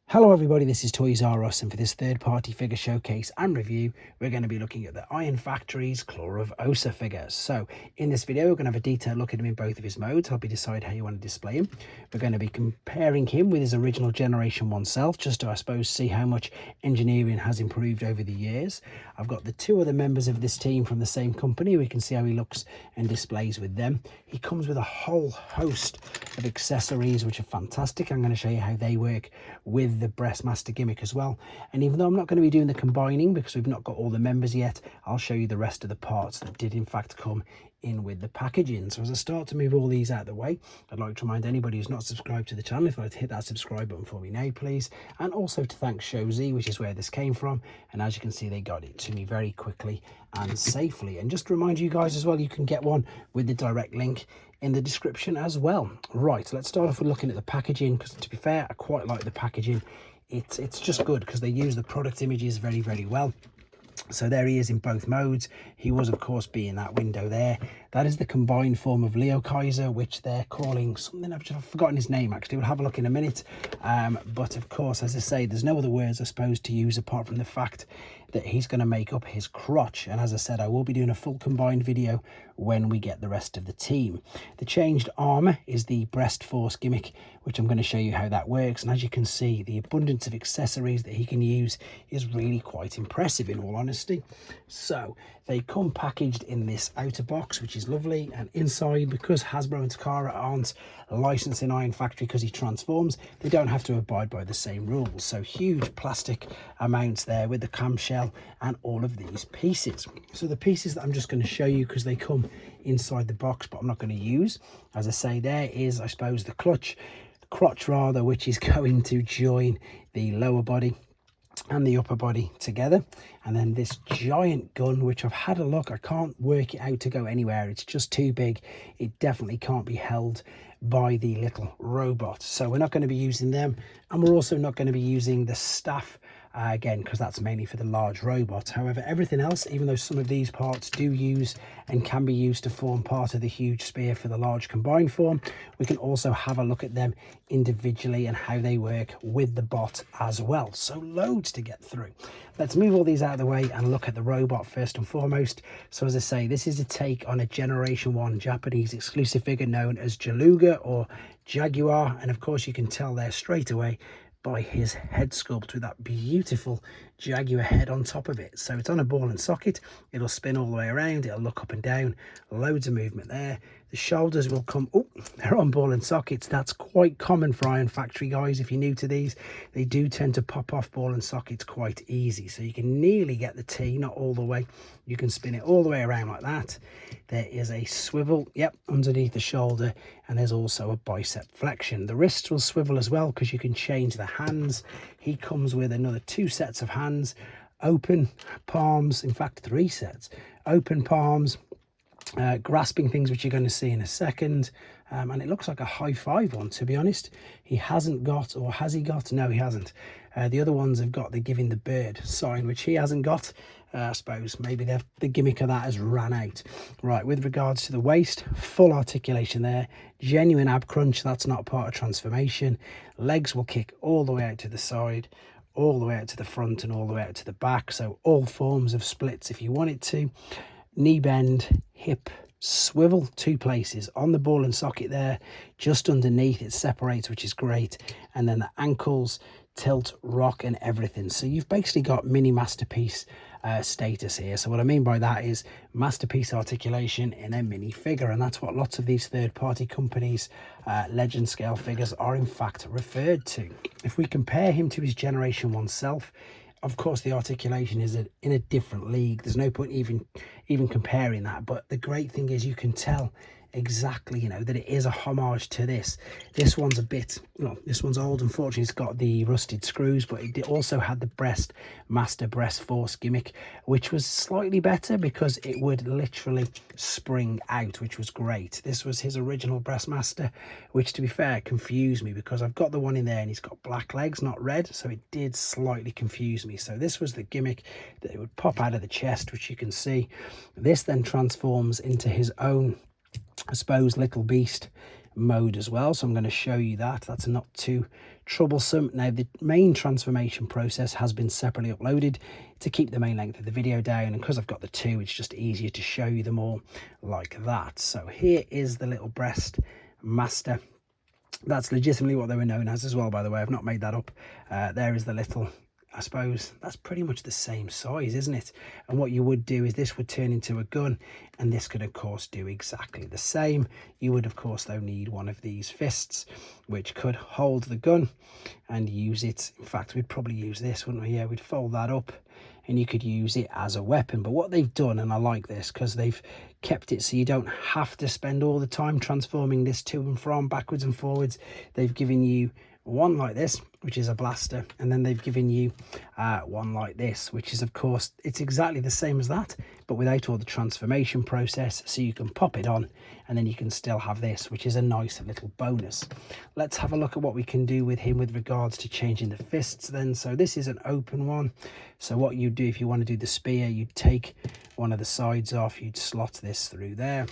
Hello everybody, this is toysareruss, and for this third-party figure showcase and review, we're going to be looking at the Iron Factory's Claw of Osa figures. So in this video, we're going to have a detailed look at him in both of his modes, help you decide how you want to display him. We're going to be comparing him with his original Generation 1 self, just to, I suppose, see how much engineering has improved over the years. I've got the two other members of this team from the same company. We can see how he looks and displays with them. He comes with a whole host of accessories, which are fantastic. I'm going to show you how they work with the Breastmaster gimmick as well. And even though I'm not going to be doing the combining because we've not got all the members yet, I'll show you the rest of the parts that did in fact come in with the packaging. So as I start to move all these out of the way, I'd like to remind anybody who's not subscribed to the channel, if I'd hit that subscribe button for me now please, and also to thank Show Z, which is where this came from, and as you can see they got it to me very quickly and safely. And just to remind you guys as well, you can get one with the direct link in the description as well. Right, let's start off with looking at the packaging, because to be fair, I quite like the packaging. It's just good because they use the product images very well. So there he is in both modes. He was, of course, being that window there. That is the combined form of liokaiser, which they're calling something, I've forgotten his name actually, we'll have a look in a minute. But of course, as I say, there's no other words I suppose to use apart from the fact that he's going to make up his crotch. And as I said, I will be doing a full combined video when we get the rest of the team. The changed armor is the breast force gimmick, which I'm going to show you how that works. And as you can see, the abundance of accessories that he can use is really quite impressive, in all honesty. So they come packaged in this outer box, which is lovely, and inside, because Hasbro and Takara aren't licensing Iron Factory because he transforms, they don't have to abide by the same rules. So huge plastic amounts there with the clamshell and all of these pieces. So the pieces that I'm just going to show you, because they come inside the box but I'm not going to use, as I say, there is, I suppose, the crotch rather, which is going to join the lower body and the upper body together. And then this giant gun, which I've had a look, I can't work it out to go anywhere, it's just too big. It definitely can't be held by the little robot, so we're not going to be using them. And we're also not going to be using the staff again, because that's mainly for the large robot. However, everything else, even though some of these parts do use and can be used to form part of the huge spear for the large combined form, we can also have a look at them individually and how they work with the bot as well. So loads to get through. Let's move all these out of the way and look at the robot first and foremost. So as I say, this is a take on a Generation 1 Japanese exclusive figure known as Jallguar or Jallguar, and of course you can tell there straight away by his head sculpt with that beautiful Jaguar head on top of it. So it's on a ball and socket, it'll spin all the way around, it'll look up and down, loads of movement there. The shoulders will come, oh, they're on ball and sockets. That's quite common for Iron Factory, guys. If you're new to these, they do tend to pop off ball and sockets quite easy. So you can nearly get the T, not all the way. You can spin it all the way around like that. There is a swivel, yep, underneath the shoulder, and there's also a bicep flexion. The wrists will swivel as well because you can change the hands. He comes with another 2 sets of hands, open palms, in fact 3 sets, open palms, grasping things, which you're going to see in a second. And it looks like a high five one, to be honest. He hasn't got, or has he got? No, he hasn't. The other ones have got the giving the bird sign, which he hasn't got. I suppose maybe the gimmick of that has ran out. Right, with regards to the waist, full articulation there, genuine ab crunch, that's not part of transformation. Legs will kick all the way out to the side, all the way out to the front, and all the way out to the back. So all forms of splits if you want it to. Knee bend, hip swivel, 2 places on the ball and socket there, just underneath it separates, which is great. And then the ankles tilt, rock, and everything. So you've basically got mini masterpiece status here. So what I mean by that is masterpiece articulation in a mini figure, and that's what lots of these third-party companies legend scale figures are in fact referred to. If we compare him to his Generation 1 self, of course the articulation is in a different league. There's no point even comparing that, but the great thing is you can tell exactly, you know, that it is a homage to this. This one's a bit, well, this one's old, unfortunately. It's got the rusted screws, but it also had the Breastmaster breast force gimmick, which was slightly better because it would literally spring out, which was great. This was his original Breastmaster, which, to be fair, confused me because I've got the one in there and he's got black legs, not red, so it did slightly confuse me. So this was the gimmick that it would pop out of the chest, which you can see. This then transforms into his own, I suppose, little beast mode as well, so I'm going to show you that. That's not too troublesome. Now, the main transformation process has been separately uploaded to keep the main length of the video down, and because I've got the two, it's just easier to show you them all like that. So here is the little breast master. That's legitimately what they were known as well, by the way. I've not made that up. There is the little, I suppose that's pretty much the same size, isn't it? And what you would do is this would turn into a gun, and this could of course do exactly the same. You would of course though need one of these fists which could hold the gun and use it. In fact, we'd probably use this, wouldn't we? Yeah, we'd fold that up and you could use it as a weapon. But what they've done, and I like this because they've kept it so you don't have to spend all the time transforming this to and from, backwards and forwards. They've given you one like this, which is a blaster, and then they've given you one like this, which is of course, it's exactly the same as that, but without all the transformation process. So you can pop it on and then you can still have this, which is a nice little bonus. Let's have a look at what we can do with him with regards to changing the fists then. So this is an open one. So what you do if you want to do the spear, you'd take one of the sides off, you'd slot this through there.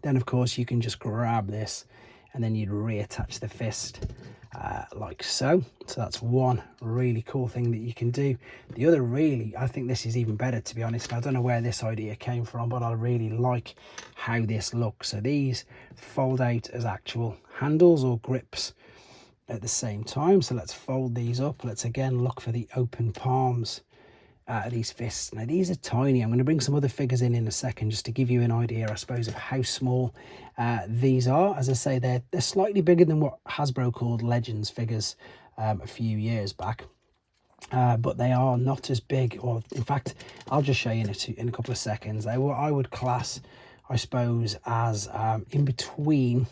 Then of course you can just grab this and then you'd reattach the fist like so. So that's one really cool thing that you can do. The other, really, I think this is even better, to be honest. I don't know where this idea came from, but I really like how this looks. So these fold out as actual handles or grips at the same time. So let's fold these up. Let's again look for the open palms. These fists. Now these are tiny. I'm going to bring some other figures in a second just to give you an idea, I suppose, of how small these are. As I say, they're slightly bigger than what Hasbro called Legends figures a few years back, but they are not as big. Or in fact, I'll just show you in a couple of seconds. They were, I would class, I suppose, as in between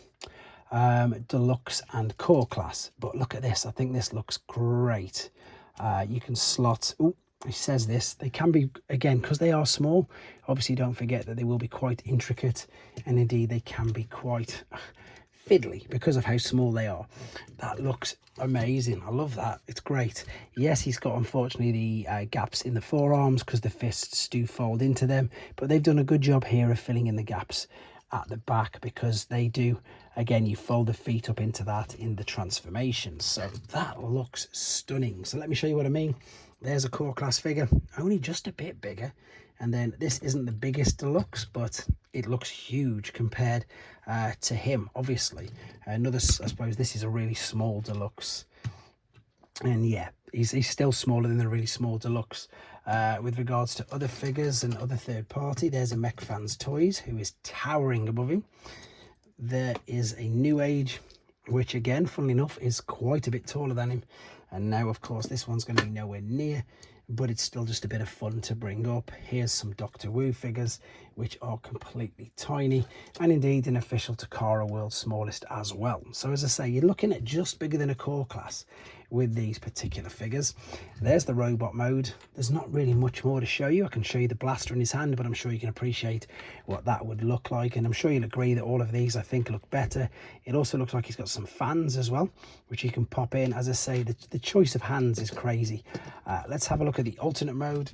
deluxe and core class. But look at this. I think this looks great. You can slot. Ooh, it says this, they can be, again, because they are small, obviously don't forget that they will be quite intricate, and indeed they can be quite fiddly because of how small they are. That looks amazing. I love that. It's great. Yes, he's got, unfortunately, the gaps in the forearms because the fists do fold into them, but they've done a good job here of filling in the gaps at the back because they do, again, you fold the feet up into that in the transformation. So that looks stunning. So let me show you what I mean. There's a core class figure, only just a bit bigger, and then this isn't the biggest deluxe, but it looks huge compared to him, obviously. Another, I suppose this is a really small deluxe, and yeah, he's still smaller than the really small deluxe. With regards to other figures and other third party, there's a Mech Fans Toys who is towering above him. There is a New Age, which again, funnily enough, is quite a bit taller than him. And now, of course, this one's going to be nowhere near, but it's still just a bit of fun to bring up. Here's some Doctor Wu figures, which are completely tiny, and indeed an official Takara World's Smallest as well. So as I say, you're looking at just bigger than a core class with these particular figures. There's the robot mode. There's not really much more to show you. I can show you the blaster in his hand, but I'm sure you can appreciate what that would look like, and I'm sure you'll agree that all of these, I think, look better. It also looks like he's got some fans as well, which you can pop in. As I say, the choice of hands is crazy. Let's have a look at the alternate mode.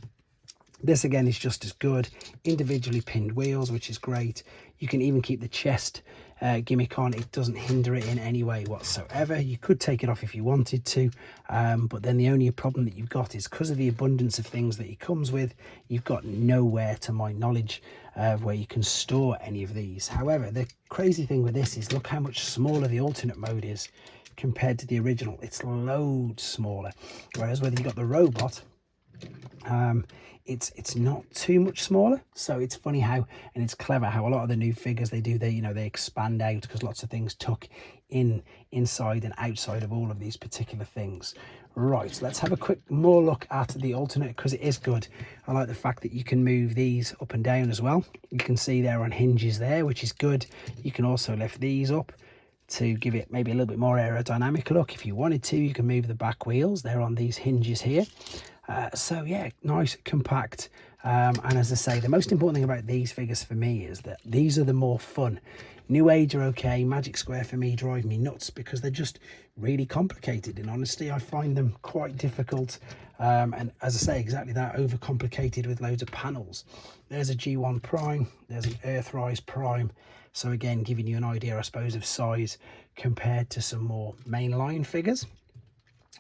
This again is just as good. Individually pinned wheels, which is great. You can even keep the chest gimmick on. It doesn't hinder it in any way whatsoever. You could take it off if you wanted to, but then the only problem that you've got is because of the abundance of things that he comes with, you've got nowhere, to my knowledge, where you can store any of these. However, the crazy thing with this is look how much smaller the alternate mode is compared to the original. It's loads smaller, whereas whether you got the robot, it's not too much smaller. So it's funny how, and it's clever how a lot of the new figures they do, they expand out because lots of things tuck inside and outside of all of these particular things. Right, let's have a quick more look at the alternate because it is good. I like the fact that you can move these up and down as well. You can see they're on hinges there, which is good. You can also lift these up to give it maybe a little bit more aerodynamic look. If you wanted to, you can move the back wheels. They're on these hinges here. So yeah, nice, compact, and as I say, the most important thing about these figures for me is that these are the more fun. New Age are okay. Magic Square for me drive me nuts because they're just really complicated. In honesty, I find them quite difficult And as I say, exactly that, overcomplicated with loads of panels. There's a G1 Prime, there's an Earthrise Prime. So again, giving you an idea, I suppose, of size compared to some more mainline figures.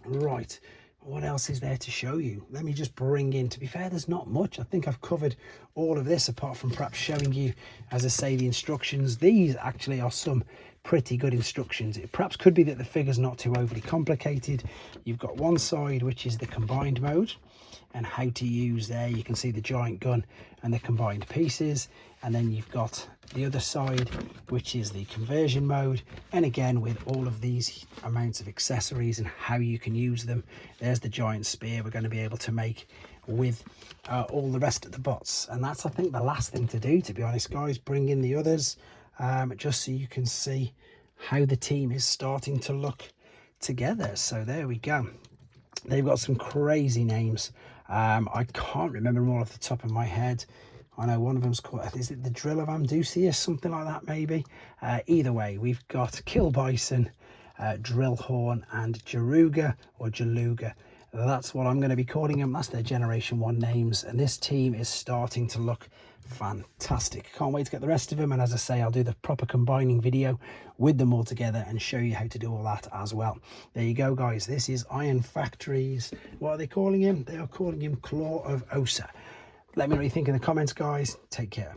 Right, what else is there to show you? Let me just bring in, to be fair, there's not much. I think I've covered all of this, apart from perhaps showing you, as I say, the instructions. These actually are some pretty good instructions. It perhaps could be that the figure's not too overly complicated. You've got one side, which is the combined mode, and how to use there. You can see the giant gun and the combined pieces, and then you've got the other side, which is the conversion mode, and again with all of these amounts of accessories and how you can use them. There's the giant spear we're going to be able to make with all the rest of the bots, and that's, I think, the last thing to do, to be honest, guys. Bring in the others, just so you can see how the team is starting to look together. So there we go. They've got some crazy names. I can't remember them all off the top of my head. I know one of them's called, is it the Drill of Amdusius, something like that maybe? Either way, we've got Kill Bison, Drillhorn, and Jaruga or Jaluga. That's what I'm going to be calling them. That's their Generation 1 names, and this team is starting to look fantastic. Can't wait to get the rest of them, and as I say, I'll do the proper combining video with them all together and show you how to do all that as well. There you go, guys. This is Iron Factory's, what are they calling him? They are calling him Claw of Ossa. Let me know what you think in the comments, guys. Take care.